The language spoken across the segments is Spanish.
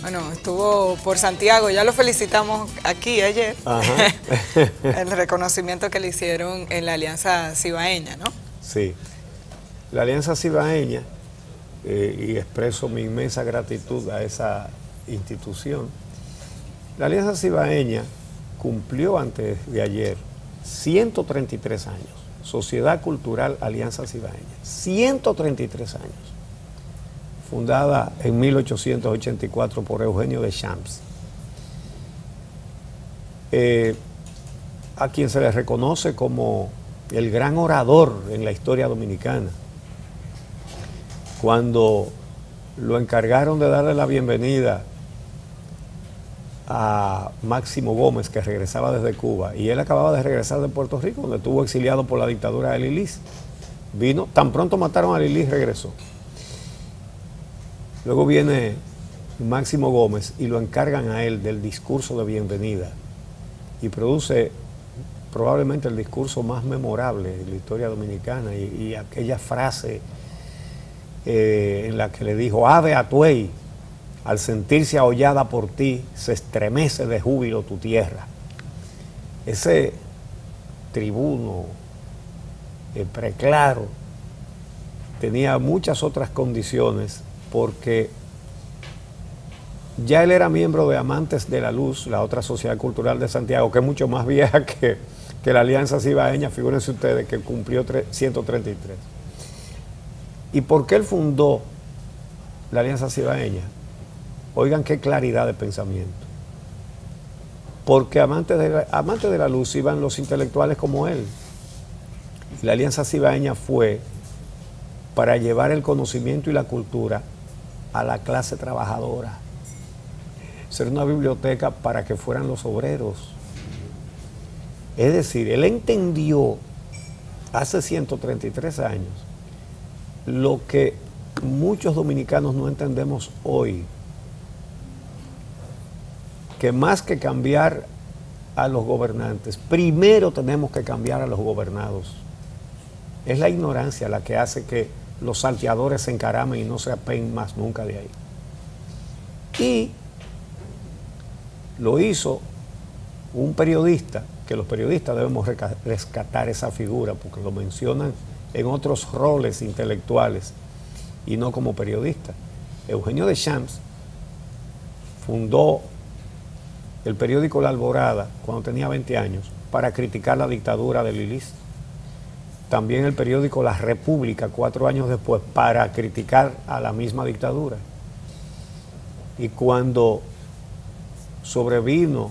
Bueno, estuvo por Santiago, ya lo felicitamos aquí ayer, el reconocimiento que le hicieron en la Alianza Cibaeña, ¿no? Sí, la Alianza Cibaeña, y expreso mi inmensa gratitud a esa institución. La Alianza Cibaeña cumplió antes de ayer 133 años, Sociedad Cultural Alianza Cibaeña, 133 años. Fundada en 1884 por Eugenio de Champs, a quien se le reconoce como el gran orador en la historia dominicana. Cuando lo encargaron de darle la bienvenida a Máximo Gómez, que regresaba desde Cuba, y él acababa de regresar de Puerto Rico, donde estuvo exiliado por la dictadura de Lilis, vino, tan pronto mataron a Lilis, regresó. Luego viene Máximo Gómez y lo encargan a él del discurso de bienvenida y produce probablemente el discurso más memorable de la historia dominicana y aquella frase en la que le dijo: Ave Atuey, al sentirse ahollada por ti, se estremece de júbilo tu tierra. Ese tribuno preclaro tenía muchas otras condiciones, porque ya él era miembro de Amantes de la Luz, la otra sociedad cultural de Santiago, que es mucho más vieja que la Alianza Cibaeña, figúrense ustedes, que cumplió 133. ¿Y por qué él fundó la Alianza Cibaeña? Oigan qué claridad de pensamiento. Porque Amantes de la Luz iban los intelectuales como él. Y la Alianza Cibaeña fue para llevar el conocimiento y la cultura a la clase trabajadora. Ser una biblioteca para que fueran los obreros. Es decir, él entendió hace 133 años lo que muchos dominicanos no entendemos hoy, que más que cambiar a los gobernantes, primero tenemos que cambiar a los gobernados. Es la ignorancia la que hace que los salteadores se encaramen y no se apeen más nunca de ahí. Y lo hizo un periodista, que los periodistas debemos rescatar esa figura, porque lo mencionan en otros roles intelectuales y no como periodista. Eugenio de Champs fundó el periódico La Alborada cuando tenía 20 años para criticar la dictadura de Lilis. También el periódico La República 4 años después para criticar a la misma dictadura. Y cuando sobrevino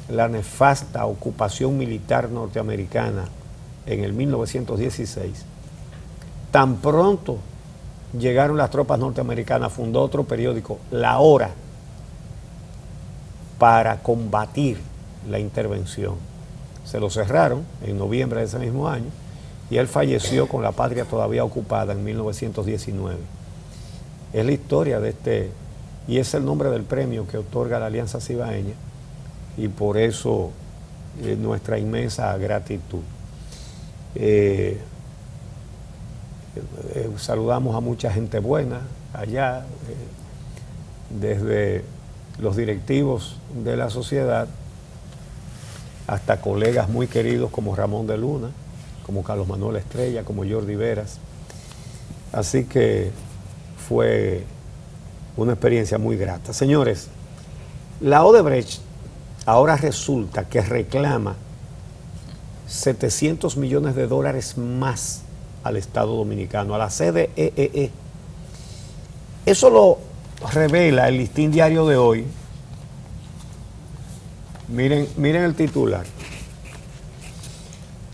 la nefasta ocupación militar norteamericana en el 1916, tan pronto llegaron las tropas norteamericanas, fundó otro periódico, La Hora, para combatir la intervención. Se lo cerraron en noviembre de ese mismo año y él falleció con la patria todavía ocupada en 1919. Es la historia de este, y es el nombre del premio que otorga la Alianza Cibaeña, y por eso nuestra inmensa gratitud. Saludamos a mucha gente buena allá, desde los directivos de la sociedad hasta colegas muy queridos como Ramón de Luna, como Carlos Manuel Estrella, como Jordi Veras. Así que fue una experiencia muy grata. Señores, la Odebrecht ahora resulta que reclama $700 millones más al Estado Dominicano, a la CDEE. Eso lo revela el Listín Diario de hoy. Miren el titular.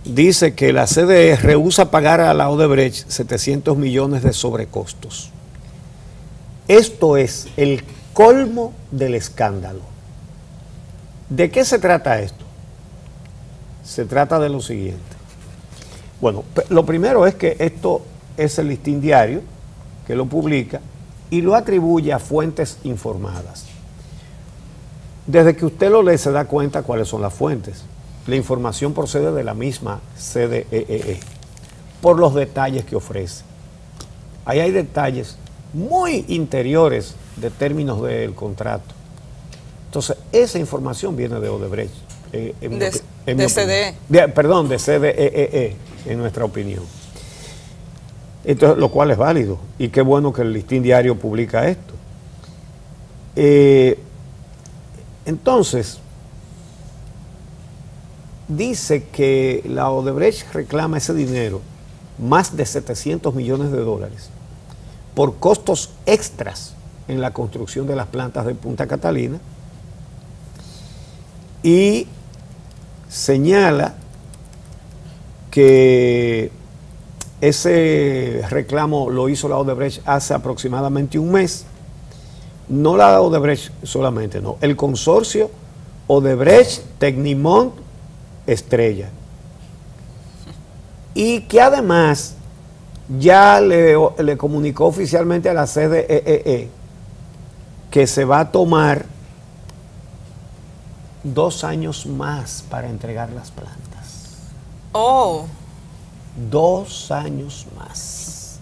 Dice que la CDE rehúsa pagar a la Odebrecht 700 millones de sobrecostos. Esto es el colmo del escándalo. ¿De qué se trata esto? Se trata de lo siguiente. Bueno, lo primero es que esto es el Listín Diario, que lo publica y lo atribuye a fuentes informadas. Desde que usted lo lee se da cuenta cuáles son las fuentes. La información procede de la misma CDEE, por los detalles que ofrece. Ahí hay detalles muy interiores de términos del contrato. Entonces, esa información viene de Odebrecht. De CDE. Perdón, de CDE, en nuestra opinión. Entonces, lo cual es válido. Y qué bueno que el Listín Diario publica esto. Entonces, dice que la Odebrecht reclama ese dinero, más de 700 millones de dólares, por costos extras en la construcción de las plantas de Punta Catalina, y señala que ese reclamo lo hizo la Odebrecht hace aproximadamente un mes. No la Odebrecht solamente, no, el consorcio Odebrecht, Tecnimont, Estrella. Y que además ya le comunicó oficialmente a la CDE que se va a tomar 2 años más para entregar las plantas. Oh. 2 años más.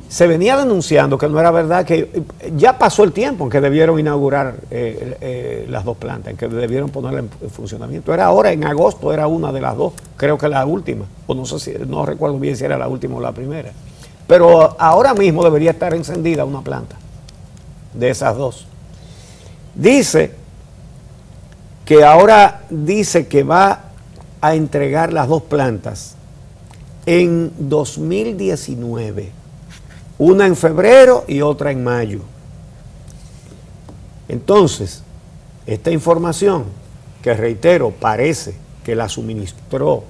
Se venía denunciando que no era verdad, que ya pasó el tiempo en que debieron inaugurar las 2 plantas, en que debieron ponerla en funcionamiento. Era ahora, en agosto, era una de las 2, creo que la última, o no sé si, no recuerdo bien si era la última o la primera. Pero ahora mismo debería estar encendida una planta de esas 2. Dice que va a entregar las 2 plantas en 2019, una en febrero y otra en mayo. Entonces, esta información, que reitero, parece que la suministró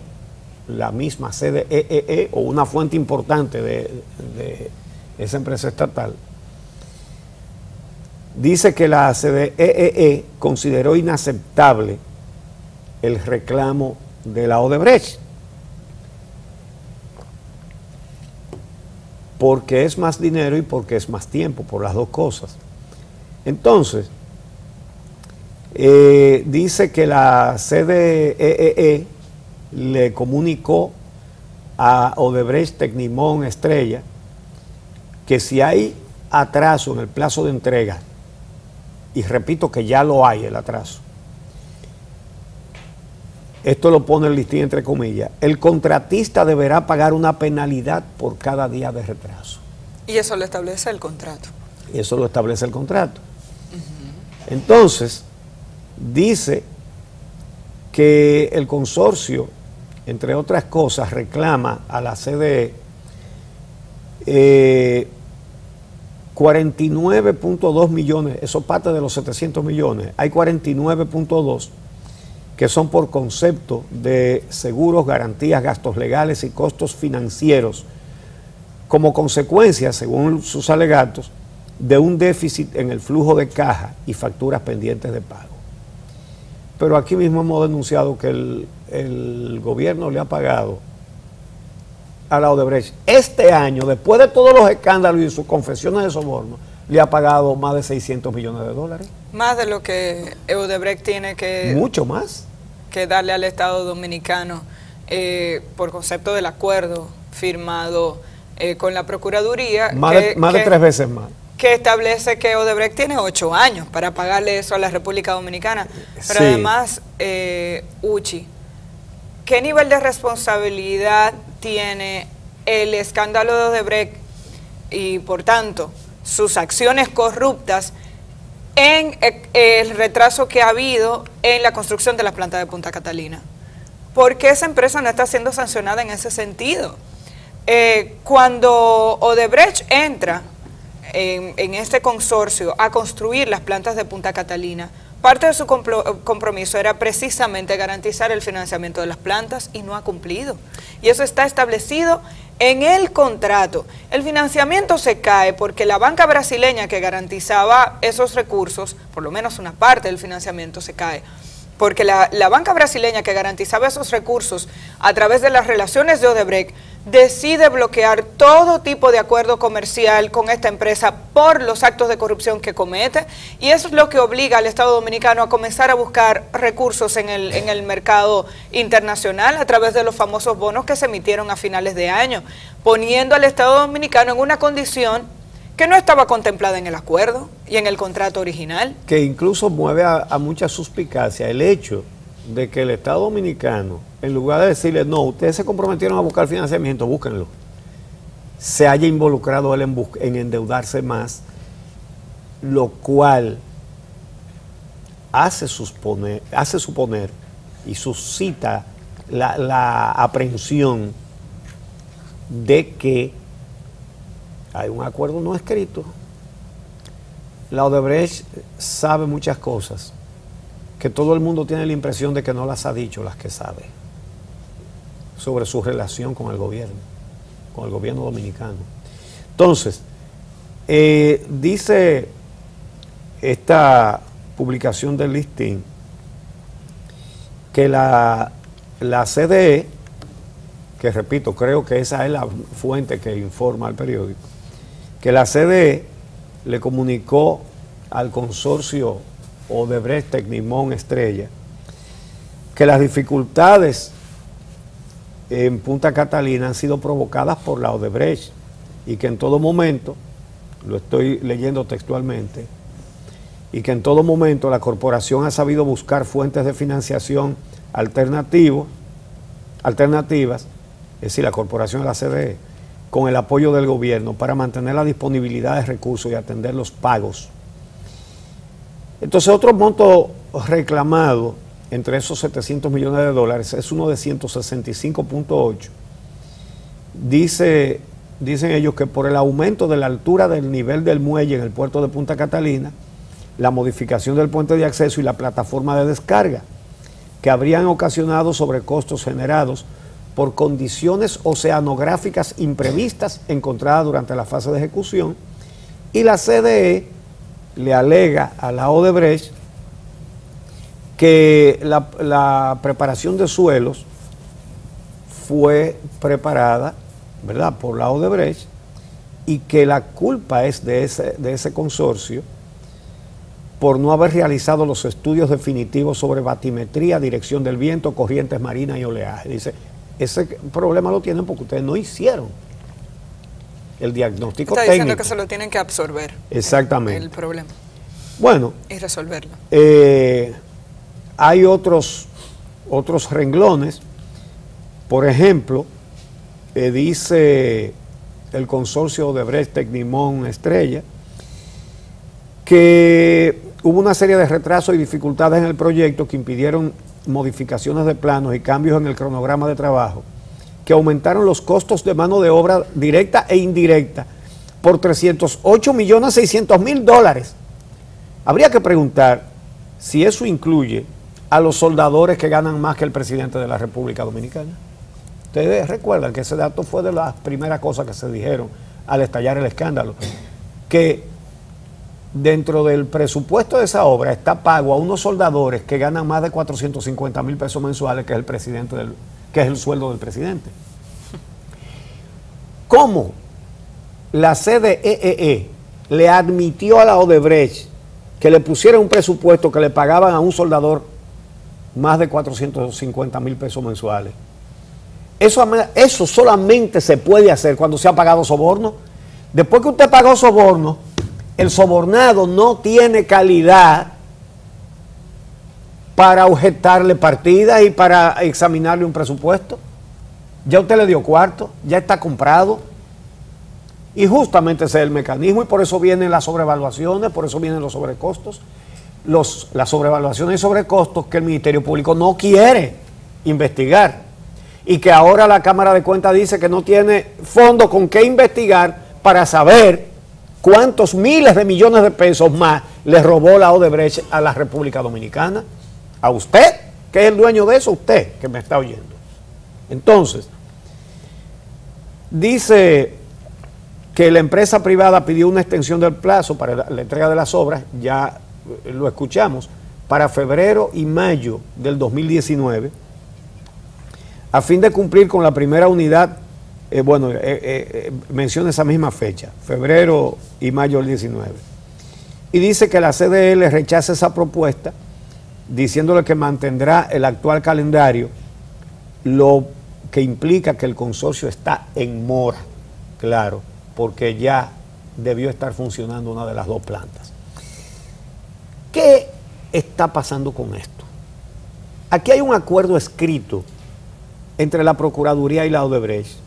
la misma CDE o una fuente importante de esa empresa estatal, dice que la CDE consideró inaceptable el reclamo de la Odebrecht, porque es más dinero y porque es más tiempo, por las 2 cosas. Entonces, dice que la CDE le comunicó a Odebrecht, Tecnimont, Estrella, que si hay atraso en el plazo de entrega, y repito que ya lo hay el atraso, esto lo pone el Listín entre comillas, el contratista deberá pagar una penalidad por cada día de retraso. Y eso lo establece el contrato. Y eso lo establece el contrato. Entonces, dice que el consorcio, entre otras cosas, reclama a la CDE 49.2 millones, eso parte de los 700 millones, hay 49.2 que son por concepto de seguros, garantías, gastos legales y costos financieros, como consecuencia, según sus alegatos, de un déficit en el flujo de caja y facturas pendientes de pago. Pero aquí mismo hemos denunciado que el gobierno le ha pagado a la Odebrecht este año, después de todos los escándalos y sus confesiones de soborno, le ha pagado más de 600 millones de dólares. Más de lo que Odebrecht tiene que... Mucho más. Que darle al Estado Dominicano por concepto del acuerdo firmado con la Procuraduría. Más de 3 veces más. Que establece que Odebrecht tiene 8 años para pagarle eso a la República Dominicana. Pero sí. Además, Uchi, ¿qué nivel de responsabilidad tiene el escándalo de Odebrecht y, por tanto, sus acciones corruptas en el retraso que ha habido en la construcción de la planta de Punta Catalina? ¿Por qué esa empresa no está siendo sancionada en ese sentido? Cuando Odebrecht entra en este consorcio a construir las plantas de Punta Catalina, parte de su compromiso era precisamente garantizar el financiamiento de las plantas y no ha cumplido. Y eso está establecido en el contrato. El financiamiento se cae porque la banca brasileña que garantizaba esos recursos, por lo menos una parte del financiamiento se cae, porque la banca brasileña que garantizaba esos recursos a través de las relaciones de Odebrecht decide bloquear todo tipo de acuerdo comercial con esta empresa por los actos de corrupción que comete, y eso es lo que obliga al Estado Dominicano a comenzar a buscar recursos en el mercado internacional a través de los famosos bonos que se emitieron a finales de año, poniendo al Estado Dominicano en una condición que no estaba contemplada en el acuerdo y en el contrato original. Que incluso mueve a mucha suspicacia el hecho de que el Estado Dominicano, en lugar de decirle, no, ustedes se comprometieron a buscar financiamiento, búsquenlo, se haya involucrado él en endeudarse más, lo cual hace suponer y suscita la aprehensión de que hay un acuerdo no escrito. La Odebrecht sabe muchas cosas que todo el mundo tiene la impresión de que no las ha dicho, las que sabe, sobre su relación con el gobierno dominicano. Entonces, dice esta publicación del listín que la CDE, que repito, creo que esa es la fuente que informa al periódico, que la CDE le comunicó al consorcio Odebrecht Tecnimont Estrella que las dificultades en Punta Catalina han sido provocadas por la Odebrecht y que en todo momento, lo estoy leyendo textualmente, y que en todo momento la corporación ha sabido buscar fuentes de financiación alternativas, es decir, la corporación de la CDE, con el apoyo del gobierno para mantener la disponibilidad de recursos y atender los pagos. Entonces, otro monto reclamado entre esos 700 millones de dólares es uno de 165.8. Dicen ellos que por el aumento de la altura del nivel del muelle en el puerto de Punta Catalina, la modificación del puente de acceso y la plataforma de descarga, que habrían ocasionado sobrecostos generados por condiciones oceanográficas imprevistas encontradas durante la fase de ejecución, y la CDE le alega a la Odebrecht que la preparación de suelos fue preparada, ¿verdad?, por la Odebrecht, y que la culpa es de ese consorcio por no haber realizado los estudios definitivos sobre batimetría, dirección del viento, corrientes marinas y oleaje. Dice, ese problema lo tienen porque ustedes no hicieron el diagnóstico técnico. Está diciendo que se lo tienen que absorber. Exactamente. El problema. Bueno. Y resolverlo. Hay otros renglones. Por ejemplo, dice el consorcio Odebrecht Tecnimont Estrella que hubo una serie de retrasos y dificultades en el proyecto que impidieron modificaciones de planos y cambios en el cronograma de trabajo, que aumentaron los costos de mano de obra directa e indirecta por 308.600.000 dólares. Habría que preguntar si eso incluye a los soldadores que ganan más que el presidente de la República Dominicana. Ustedes recuerdan que ese dato fue de las primeras cosas que se dijeron al estallar el escándalo, que dentro del presupuesto de esa obra está pago a unos soldadores que ganan más de 450.000 pesos mensuales, que es el sueldo del presidente. ¿Cómo la CDEE le admitió a la Odebrecht que le pusiera un presupuesto que le pagaban a un soldador más de 450.000 pesos mensuales? Eso solamente se puede hacer cuando se ha pagado soborno. Después que usted pagó soborno, el sobornado no tiene calidad para objetarle partidas y para examinarle un presupuesto. Ya usted le dio cuarto, ya está comprado. Y justamente ese es el mecanismo, y por eso vienen las sobrevaluaciones, por eso vienen los sobrecostos. Las sobrevaluaciones y sobrecostos que el Ministerio Público no quiere investigar. Y que ahora la Cámara de Cuentas dice que no tiene fondo con qué investigar para saber cuántos miles de millones de pesos más le robó la Odebrecht a la República Dominicana. A usted, que es el dueño de eso, usted que me está oyendo. Entonces, dice que la empresa privada pidió una extensión del plazo para la entrega de las obras, ya lo escuchamos, para febrero y mayo del 2019, a fin de cumplir con la primera unidad. Menciona esa misma fecha, febrero y mayo del 19. Y dice que la CDE le rechaza esa propuesta, diciéndole que mantendrá el actual calendario, lo que implica que el consorcio está en mora, claro, porque ya debió estar funcionando una de las dos plantas. ¿Qué está pasando con esto? Aquí hay un acuerdo escrito entre la Procuraduría y la Odebrecht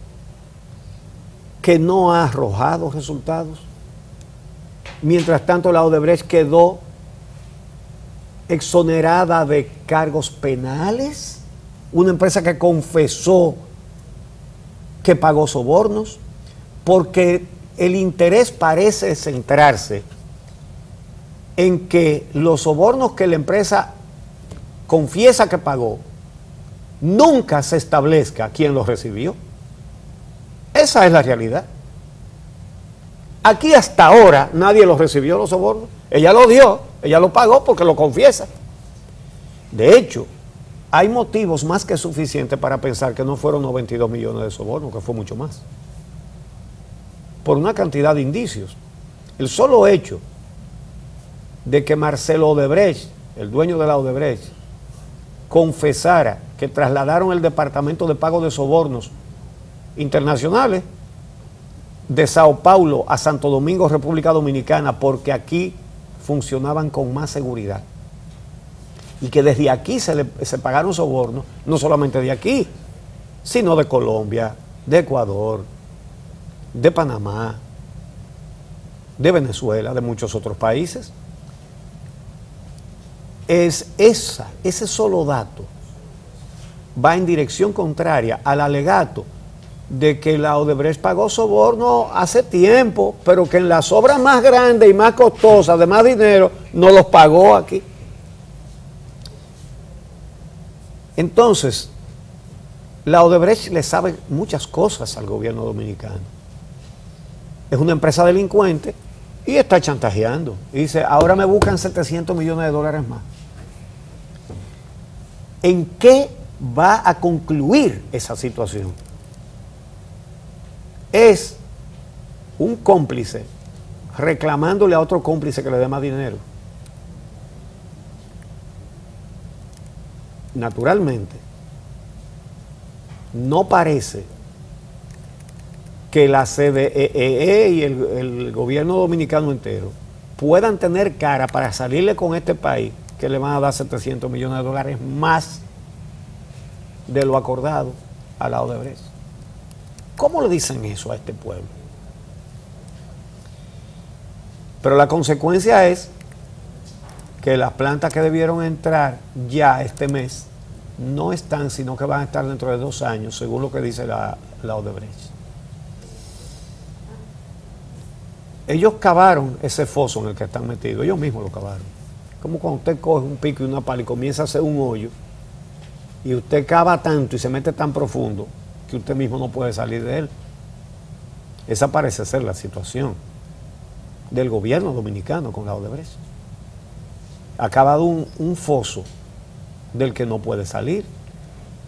que no ha arrojado resultados. Mientras tanto, la Odebrecht quedó exonerada de cargos penales, una empresa que confesó que pagó sobornos, porque el interés parece centrarse en que los sobornos que la empresa confiesa que pagó, nunca se establezca quién los recibió. Esa es la realidad. Aquí hasta ahora nadie los recibió los sobornos. Ella lo dio, ella lo pagó porque lo confiesa. De hecho, hay motivos más que suficientes para pensar que no fueron 92 millones de sobornos, que fue mucho más. Por una cantidad de indicios. El solo hecho de que Marcelo Odebrecht, el dueño de la Odebrecht, confesara que trasladaron el departamento de pago de sobornos internacionales de Sao Paulo a Santo Domingo, República Dominicana, porque aquí funcionaban con más seguridad. Y que desde aquí se pagaron sobornos, no solamente de aquí, sino de Colombia, de Ecuador, de Panamá, de Venezuela, de muchos otros países. Ese solo dato va en dirección contraria al alegato de que la Odebrecht pagó soborno hace tiempo, pero que en las obras más grandes y más costosas, de más dinero, no los pagó aquí. Entonces, la Odebrecht le sabe muchas cosas al gobierno dominicano. Es una empresa delincuente y está chantajeando. Y dice, ahora me buscan 700 millones de dólares más. ¿En qué va a concluir esa situación? Es un cómplice reclamándole a otro cómplice que le dé más dinero. Naturalmente, no parece que la CDEE y el gobierno dominicano entero puedan tener cara para salirle con este país que le van a dar 700 millones de dólares más de lo acordado a la Odebrecht. ¿Cómo le dicen eso a este pueblo? Pero la consecuencia es que las plantas que debieron entrar ya este mes no están, sino que van a estar dentro de 2 años, según lo que dice la Odebrecht. Ellos cavaron ese foso en el que están metidos, ellos mismos lo cavaron. Como cuando usted coge un pico y una pala y comienza a hacer un hoyo, y usted cava tanto y se mete tan profundo que usted mismo no puede salir de él. Esa parece ser la situación del gobierno dominicano con la Odebrecht. Ha cavado un foso del que no puede salir,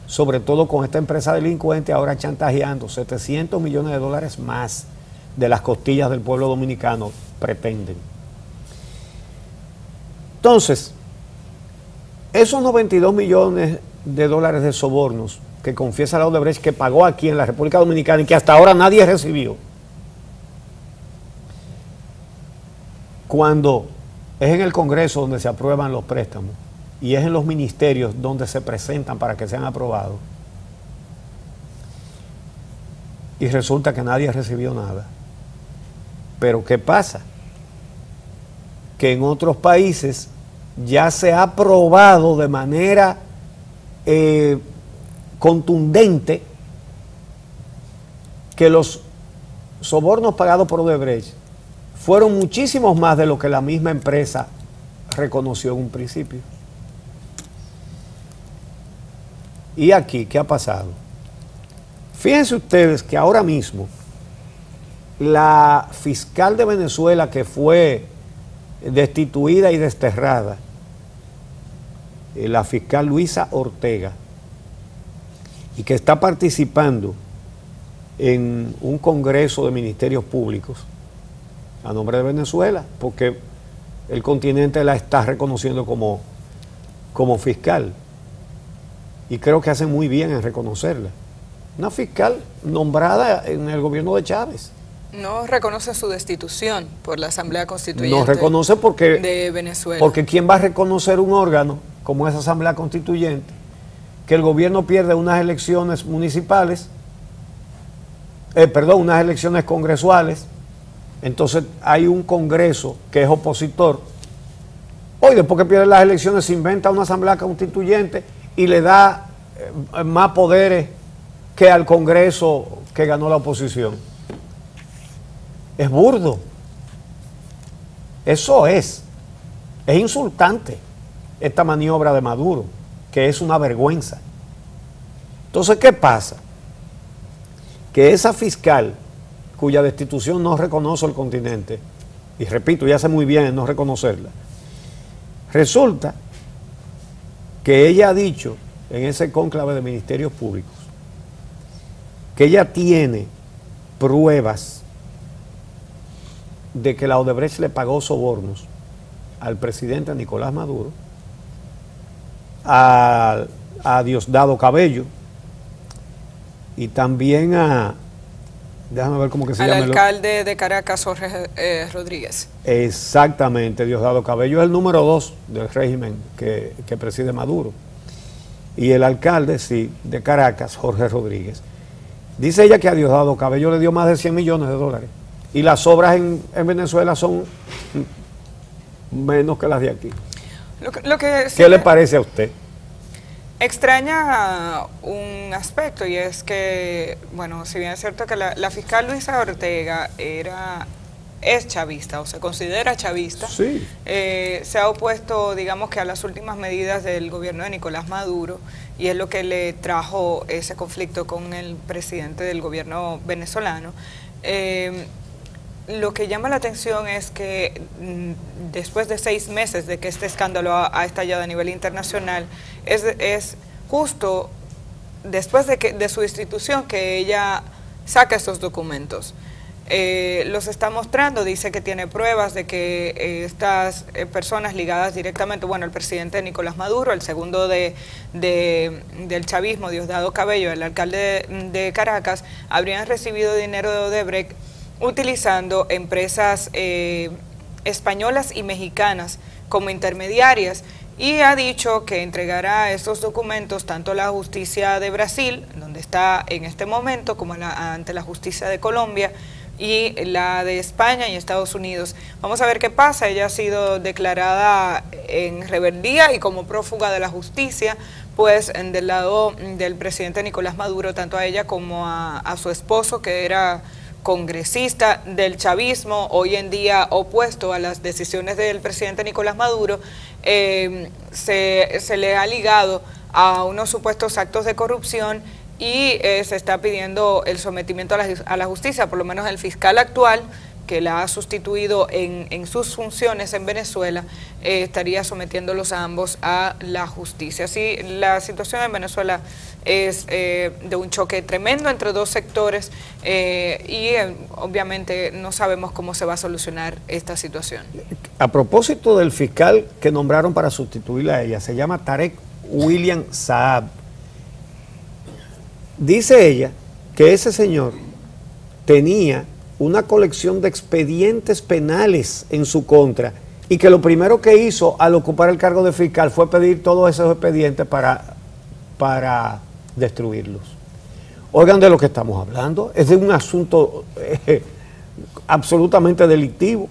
sobre todo con esta empresa delincuente ahora chantajeando 700 millones de dólares más de las costillas del pueblo dominicano, pretenden. Entonces, esos 92 millones de dólares de sobornos que confiesa la Odebrecht que pagó aquí en la República Dominicana y que hasta ahora nadie recibió, cuando es en el Congreso donde se aprueban los préstamos y es en los ministerios donde se presentan para que sean aprobados, y resulta que nadie recibió nada. Pero ¿qué pasa? Que en otros países ya se ha aprobado de manera contundente que los sobornos pagados por Odebrecht fueron muchísimos más de lo que la misma empresa reconoció en un principio. ¿Y aquí qué ha pasado? Fíjense ustedes que ahora mismo la fiscal de Venezuela que fue destituida y desterrada, la fiscal Luisa Ortega, y que está participando en un congreso de ministerios públicos a nombre de Venezuela, porque el continente la está reconociendo como fiscal, y creo que hace muy bien en reconocerla. Una fiscal nombrada en el gobierno de Chávez, No reconoce su destitución por la Asamblea Constituyente. No reconoce porque, de Venezuela. Porque ¿quién va a reconocer un órgano como esa Asamblea Constituyente que el gobierno pierde unas elecciones municipales, unas elecciones congresuales? Entonces hay un Congreso que es opositor. Hoy, después que pierde las elecciones, se inventa una Asamblea Constituyente y le da más poderes que al Congreso que ganó la oposición. Es burdo. Eso es insultante esta maniobra de Maduro, que es una vergüenza. Entonces, ¿qué pasa? Que esa fiscal, cuya destitución no reconoce el continente, y repito, ya hace muy bien en no reconocerla, resulta que ella ha dicho en ese cónclave de ministerios públicos que ella tiene pruebas de que la Odebrecht le pagó sobornos al presidente Nicolás Maduro, a Diosdado Cabello y también déjame ver cómo que se llama. Al alcalde de Caracas, Jorge Rodríguez. Exactamente, Diosdado Cabello es el número 2 del régimen que preside Maduro. Y el alcalde, sí, de Caracas, Jorge Rodríguez. Dice ella que a Diosdado Cabello le dio más de 100 millones de dólares. Y las obras en Venezuela son menos que las de aquí. ¿Qué le parece a usted? Extraña un aspecto, y es que, bueno, si bien es cierto que la fiscal Luisa Ortega es chavista o se considera chavista, sí. Se ha opuesto, digamos que a las últimas medidas del gobierno de Nicolás Maduro, y es lo que le trajo ese conflicto con el presidente del gobierno venezolano. Lo que llama la atención es que después de 6 meses de que este escándalo ha estallado a nivel internacional, es justo después de su institución que ella saca estos documentos. Los está mostrando, dice que tiene pruebas de que estas personas ligadas directamente, bueno, el presidente Nicolás Maduro, el segundo del chavismo, Diosdado Cabello, el alcalde de Caracas, habrían recibido dinero de Odebrecht utilizando empresas españolas y mexicanas como intermediarias, y ha dicho que entregará estos documentos tanto a la justicia de Brasil, donde está en este momento, como ante la justicia de Colombia y la de España y Estados Unidos. Vamos a ver qué pasa. Ella ha sido declarada en rebeldía y como prófuga de la justicia, pues del lado del presidente Nicolás Maduro, tanto a ella como a su esposo, que era congresista del chavismo, hoy en día opuesto a las decisiones del presidente Nicolás Maduro, se le ha ligado a unos supuestos actos de corrupción, y se está pidiendo el sometimiento a la justicia. Por lo menos el fiscal actual, que la ha sustituido en sus funciones en Venezuela, estaría sometiéndolos a ambos a la justicia. Así, la situación en Venezuela es de un choque tremendo entre dos sectores, y obviamente no sabemos cómo se va a solucionar esta situación. A propósito del fiscal que nombraron para sustituirla a ella, se llama Tarek William Saab. Dice ella que ese señor tenía una colección de expedientes penales en su contra, y que lo primero que hizo al ocupar el cargo de fiscal fue pedir todos esos expedientes para destruirlos. Oigan de lo que estamos hablando, es de un asunto absolutamente delictivo,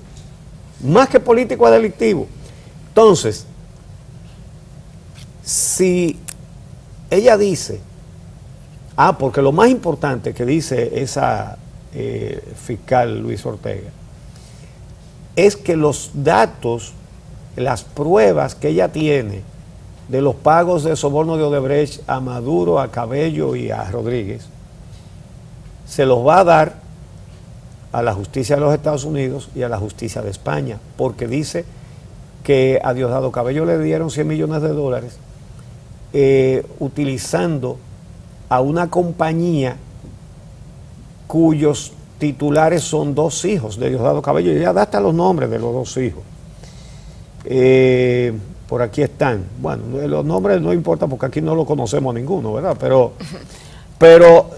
más que político, es delictivo. Entonces, si ella dice, porque lo más importante que dice esa fiscal Luis Ortega es que los datos, las pruebas que ella tiene de los pagos de soborno de Odebrecht a Maduro, a Cabello y a Rodríguez, se los va a dar a la justicia de los Estados Unidos y a la justicia de España, porque dice que a Diosdado Cabello le dieron 100 millones de dólares utilizando a una compañía cuyos titulares son 2 hijos de Diosdado Cabello, y ya da hasta los nombres de los 2 hijos. Por aquí están. Bueno, los nombres no importa porque aquí no lo conocemos ninguno, ¿verdad? Pero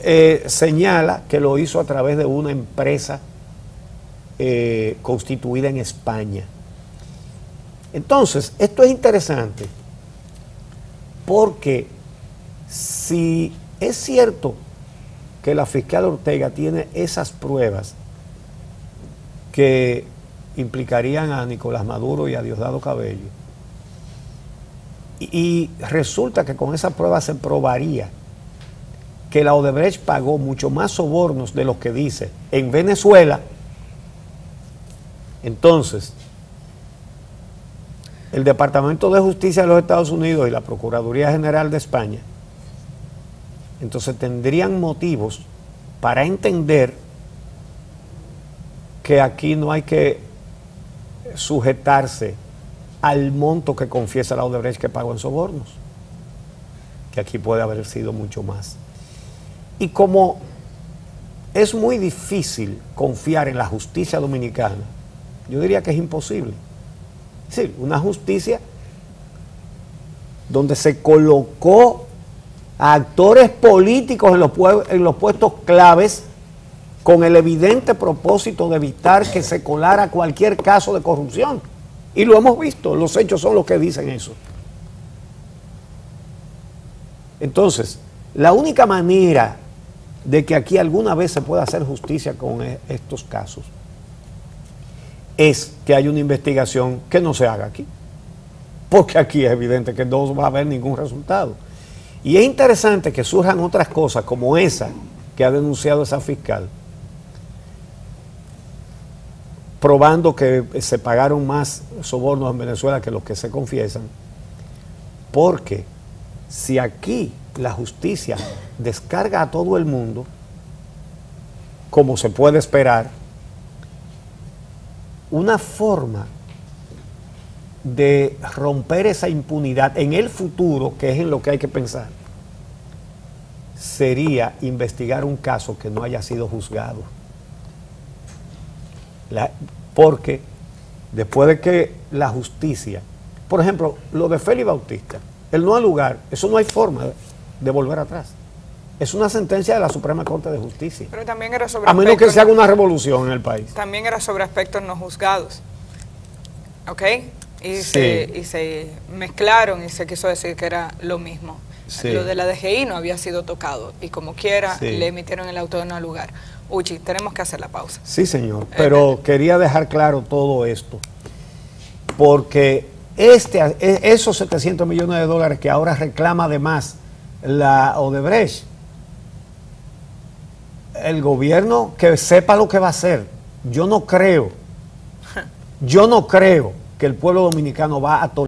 señala que lo hizo a través de una empresa constituida en España. Entonces, esto es interesante porque si es cierto que la fiscal Ortega tiene esas pruebas que implicarían a Nicolás Maduro y a Diosdado Cabello, y resulta que con esas pruebas se probaría que la Odebrecht pagó mucho más sobornos de los que dice en Venezuela, entonces el Departamento de Justicia de los Estados Unidos y la Procuraduría General de España entonces tendrían motivos para entender que aquí no hay que sujetarse al monto que confiesa la Odebrecht que pagó en sobornos, que aquí puede haber sido mucho más. Y como es muy difícil confiar en la justicia dominicana, yo diría que es imposible. Sí, una justicia donde se colocó a actores políticos en los puestos claves con el evidente propósito de evitar que se colara cualquier caso de corrupción. Y lo hemos visto, los hechos son los que dicen eso. Entonces, la única manera de que aquí alguna vez se pueda hacer justicia con estos casos es que haya una investigación que no se haga aquí, porque aquí es evidente que no va a haber ningún resultado. Y es interesante que surjan otras cosas como esa que ha denunciado esa fiscal, probando que se pagaron más sobornos en Venezuela que los que se confiesan, porque si aquí la justicia descarga a todo el mundo, como se puede esperar, una forma de romper esa impunidad en el futuro, que es en lo que hay que pensar, sería investigar un caso que no haya sido juzgado. Porque después de que la justicia, por ejemplo, lo de Félix Bautista, el no al lugar, eso no hay forma de volver atrás. Es una sentencia de la Suprema Corte de Justicia. Pero también era sobre a menos que se haga una revolución en el país. También era sobre aspectos no juzgados. ¿Ok? Y, sí. se mezclaron y se quiso decir que era lo mismo. Sí. Lo de la DGI no había sido tocado y como quiera sí. Le emitieron el auto de no al lugar. Uchi, tenemos que hacer la pausa. Sí, señor, pero quería dejar claro todo esto, porque esos 700 millones de dólares que ahora reclama además la Odebrecht, el gobierno que sepa lo que va a hacer. Yo no creo que el pueblo dominicano va a tolerar